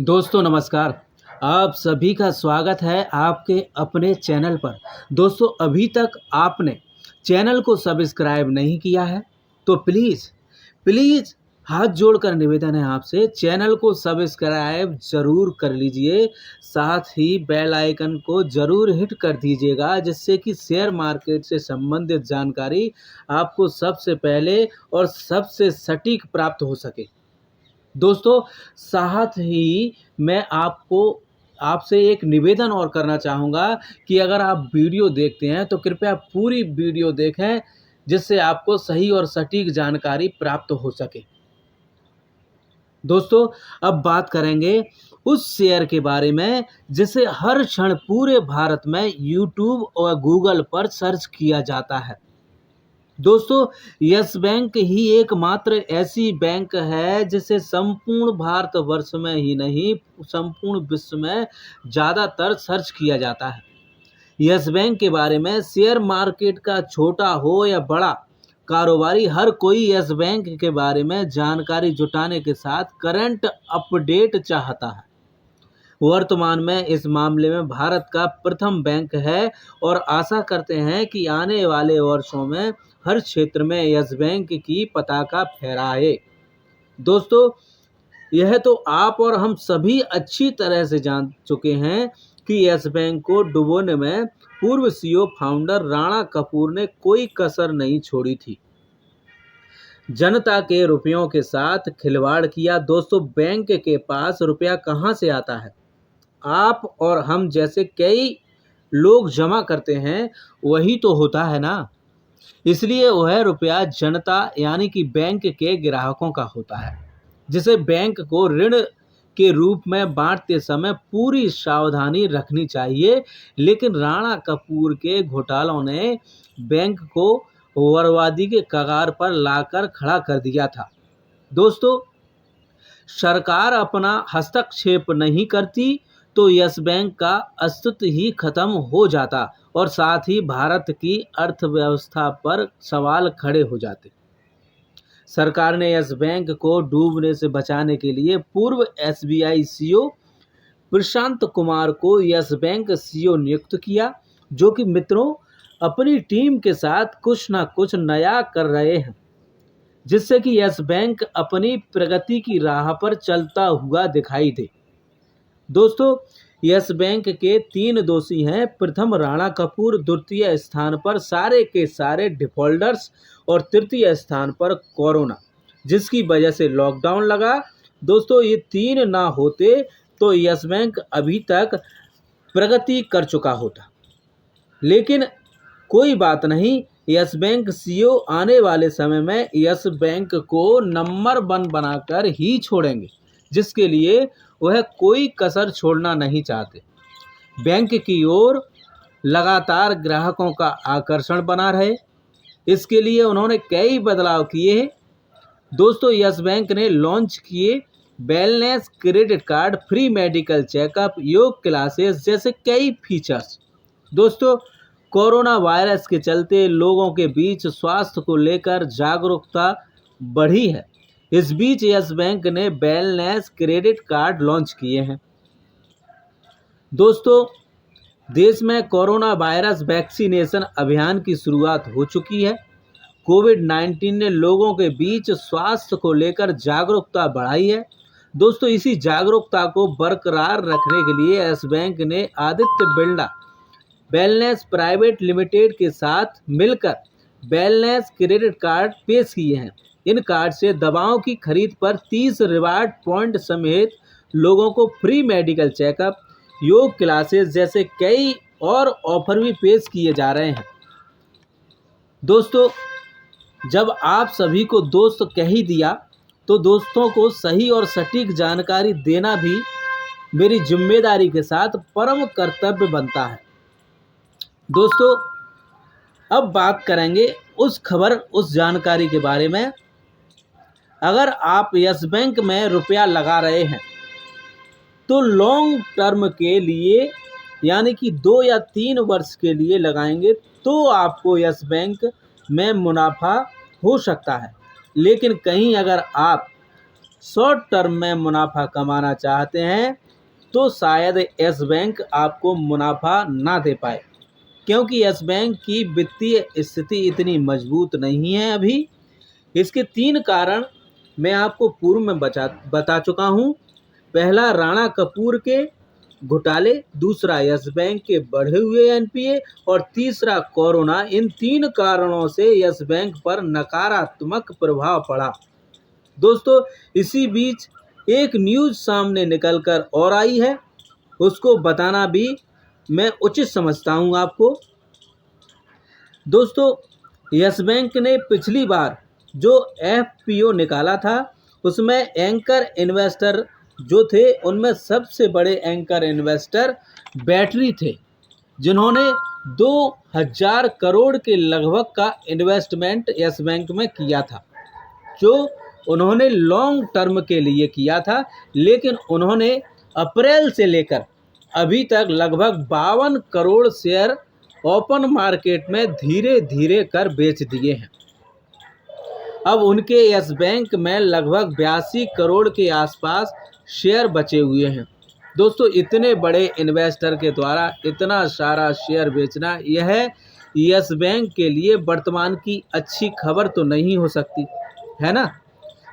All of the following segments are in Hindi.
दोस्तों नमस्कार। आप सभी का स्वागत है आपके अपने चैनल पर। दोस्तों अभी तक आपने चैनल को सब्सक्राइब नहीं किया है तो प्लीज़ हाथ जोड़कर निवेदन है आपसे, चैनल को सब्सक्राइब ज़रूर कर लीजिए। साथ ही बेल आइकन को ज़रूर हिट कर दीजिएगा, जिससे कि शेयर मार्केट से संबंधित जानकारी आपको सबसे पहले और सबसे सटीक प्राप्त हो सके। दोस्तों साथ ही मैं आपसे एक निवेदन और करना चाहूँगा कि अगर आप वीडियो देखते हैं तो कृपया पूरी वीडियो देखें, जिससे आपको सही और सटीक जानकारी प्राप्त हो सके। दोस्तों अब बात करेंगे उस शेयर के बारे में जिसे हर क्षण पूरे भारत में यूट्यूब और गूगल पर सर्च किया जाता है। दोस्तों यस बैंक ही एकमात्र ऐसी बैंक है जिसे संपूर्ण भारतवर्ष में ही नहीं, संपूर्ण विश्व में ज़्यादातर सर्च किया जाता है। यस बैंक के बारे में शेयर मार्केट का छोटा हो या बड़ा कारोबारी, हर कोई यस बैंक के बारे में जानकारी जुटाने के साथ करंट अपडेट चाहता है। वर्तमान में इस मामले में भारत का प्रथम बैंक है और आशा करते हैं कि आने वाले वर्षों में हर क्षेत्र में यस बैंक की पताका फहराए। दोस्तों यह तो आप और हम सभी अच्छी तरह से जान चुके हैं कि यस बैंक को डुबोने में पूर्व सीईओ फाउंडर राणा कपूर ने कोई कसर नहीं छोड़ी थी। जनता के रुपयों के साथ खिलवाड़ किया। दोस्तों बैंक के पास रुपया कहाँ से आता है? आप और हम जैसे कई लोग जमा करते हैं, वही तो होता है ना। इसलिए वह रुपया जनता यानी कि बैंक के ग्राहकों का होता है, जिसे बैंक को ऋण के रूप में बांटते समय पूरी सावधानी रखनी चाहिए। लेकिन राणा कपूर के घोटालों ने बैंक को बर्बादी के कगार पर लाकर खड़ा कर दिया था। दोस्तों सरकार अपना हस्तक्षेप नहीं करती तो यस बैंक का अस्तित्व ही खत्म हो जाता और साथ ही भारत की अर्थव्यवस्था पर सवाल खड़े हो जाते। सरकार ने यस बैंक को डूबने से बचाने के लिए पूर्व एसबीआई सीईओ प्रशांत कुमार को यस बैंक सीईओ नियुक्त किया, जो कि मित्रों अपनी टीम के साथ कुछ ना कुछ नया कर रहे हैं, जिससे कि यस बैंक अपनी प्रगति की राह पर चलता हुआ दिखाई दे। दोस्तों यस बैंक के 3 दोषी हैं। प्रथम राणा कपूर, द्वितीय स्थान पर सारे के सारे डिफॉल्टर्स और तृतीय स्थान पर कोरोना, जिसकी वजह से लॉकडाउन लगा। दोस्तों ये 3 ना होते तो यस बैंक अभी तक प्रगति कर चुका होता। लेकिन कोई बात नहीं, यस बैंक सीईओ आने वाले समय में यस बैंक को नंबर 1 बनाकर ही छोड़ेंगे, जिसके लिए वह कोई कसर छोड़ना नहीं चाहते। बैंक की ओर लगातार ग्राहकों का आकर्षण बना रहे, इसके लिए उन्होंने कई बदलाव किए हैं। दोस्तों यस बैंक ने लॉन्च किए wellness credit card, free medical checkup, योग क्लासेस जैसे कई फीचर्स। दोस्तों कोरोना वायरस के चलते लोगों के बीच स्वास्थ्य को लेकर जागरूकता बढ़ी है। इस बीच यस बैंक ने वेलनेस क्रेडिट कार्ड लॉन्च किए हैं। दोस्तों देश में कोरोना वायरस वैक्सीनेशन अभियान की शुरुआत हो चुकी है। कोविड-19 ने लोगों के बीच स्वास्थ्य को लेकर जागरूकता बढ़ाई है। दोस्तों इसी जागरूकता को बरकरार रखने के लिए यस बैंक ने Aditya Birla wellness private limited के साथ मिलकर वेलनेस क्रेडिट कार्ड पेश किए हैं। इन कार्ड से दवाओं की खरीद पर 30 रिवार्ड पॉइंट समेत लोगों को फ्री मेडिकल चेकअप, योग क्लासेस जैसे कई और ऑफर भी पेश किए जा रहे हैं। दोस्तों जब आप सभी को दोस्त कह ही दिया तो दोस्तों को सही और सटीक जानकारी देना भी मेरी जिम्मेदारी के साथ परम कर्तव्य बनता है। दोस्तों अब बात करेंगे उस खबर, उस जानकारी के बारे में। अगर आप यस बैंक में रुपया लगा रहे हैं तो लॉन्ग टर्म के लिए यानी कि 2 या 3 वर्ष के लिए लगाएंगे तो आपको यस बैंक में मुनाफा हो सकता है। लेकिन कहीं अगर आप शॉर्ट टर्म में मुनाफा कमाना चाहते हैं तो शायद यस बैंक आपको मुनाफा ना दे पाए, क्योंकि यस बैंक की वित्तीय स्थिति इतनी मजबूत नहीं है अभी। इसके 3 कारण मैं आपको पूर्व में बता चुका हूँ। पहला, राणा कपूर के घोटाले, दूसरा यस बैंक के बढ़े हुए एनपीए और तीसरा कोरोना। इन 3 कारणों से यस बैंक पर नकारात्मक प्रभाव पड़ा। दोस्तों, इसी बीच एक न्यूज़ सामने निकलकर और आई है, उसको बताना भी मैं उचित समझता हूँ आपको। दोस्तों, यस बैंक ने पिछली बार जो एफपीओ निकाला था उसमें एंकर इन्वेस्टर जो थे उनमें सबसे बड़े एंकर इन्वेस्टर बैटरी थे, जिन्होंने 2000 करोड़ के लगभग का इन्वेस्टमेंट यस बैंक में किया था, जो उन्होंने लॉन्ग टर्म के लिए किया था। लेकिन उन्होंने अप्रैल से लेकर अभी तक लगभग 52 करोड़ शेयर ओपन मार्केट में धीरे धीरे कर बेच दिए हैं। अब उनके यस बैंक में लगभग 82 करोड़ के आसपास शेयर बचे हुए हैं। दोस्तों, इतने बड़े इन्वेस्टर के द्वारा इतना सारा शेयर बेचना, यह यस बैंक के लिए वर्तमान की अच्छी खबर तो नहीं हो सकती है ना,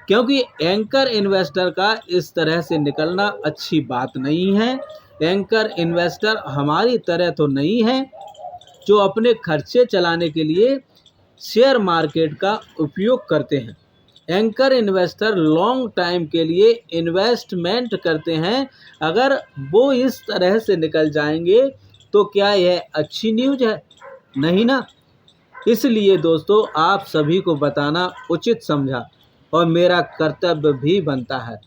क्योंकि एंकर इन्वेस्टर का इस तरह से निकलना अच्छी बात नहीं है। एंकर इन्वेस्टर हमारी तरह तो नहीं है जो अपने खर्चे चलाने के लिए शेयर मार्केट का उपयोग करते हैं। एंकर इन्वेस्टर लॉन्ग टाइम के लिए इन्वेस्टमेंट करते हैं। अगर वो इस तरह से निकल जाएंगे तो क्या यह अच्छी न्यूज़ है? नहीं ना। इसलिए दोस्तों, आप सभी को बताना उचित समझा और मेरा कर्तव्य भी बनता है,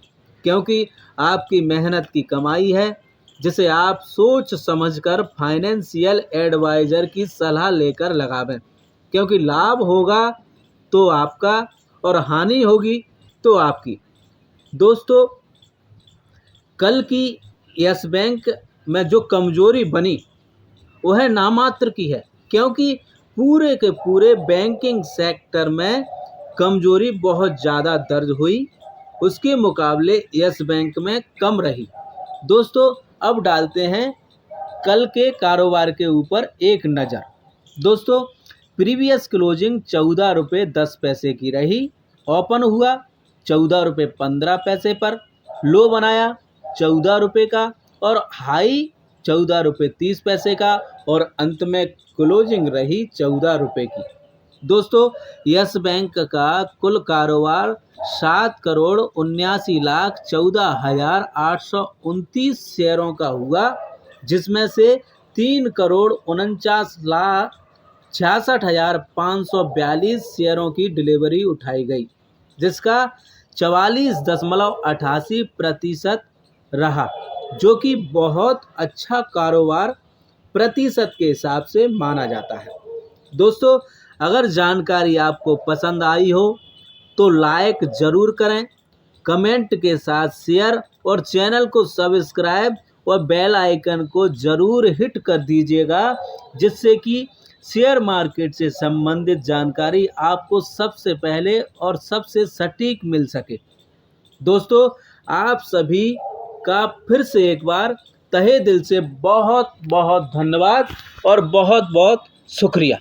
क्योंकि आपकी मेहनत की कमाई है, जिसे आप सोच समझकर फाइनेंशियल एडवाइज़र की सलाह लेकर लगावें, क्योंकि लाभ होगा तो आपका और हानि होगी तो आपकी। दोस्तों, कल की यस बैंक में जो कमजोरी बनी वह नामात्र की है, क्योंकि पूरे के पूरे बैंकिंग सेक्टर में कमजोरी बहुत ज़्यादा दर्ज हुई, उसके मुकाबले यस बैंक में कम रही। दोस्तों, अब डालते हैं कल के कारोबार के ऊपर एक नज़र। दोस्तों, प्रीवियस क्लोजिंग 14 रुपये 10 पैसे की रही, ओपन हुआ 14 रुपये 15 पैसे पर, लो बनाया 14 रुपये का और हाई 14 रुपये 30 पैसे का और अंत में क्लोजिंग रही 14 रुपये की। दोस्तों, यस बैंक का कुल कारोबार 7 करोड़ 79,14,829 शेयरों का हुआ, जिसमें से 3 करोड़ 49,66,542 शेयरों की डिलीवरी उठाई गई, जिसका 44.88% रहा, जो कि बहुत अच्छा कारोबार प्रतिशत के हिसाब से माना जाता है। दोस्तों, अगर जानकारी आपको पसंद आई हो तो लाइक ज़रूर करें, कमेंट के साथ शेयर और चैनल को सब्सक्राइब और बेल आइकन को ज़रूर हिट कर दीजिएगा, जिससे कि शेयर मार्केट से संबंधित जानकारी आपको सबसे पहले और सबसे सटीक मिल सके। दोस्तों, आप सभी का फिर से एक बार तहे दिल से बहुत बहुत धन्यवाद और बहुत बहुत शुक्रिया।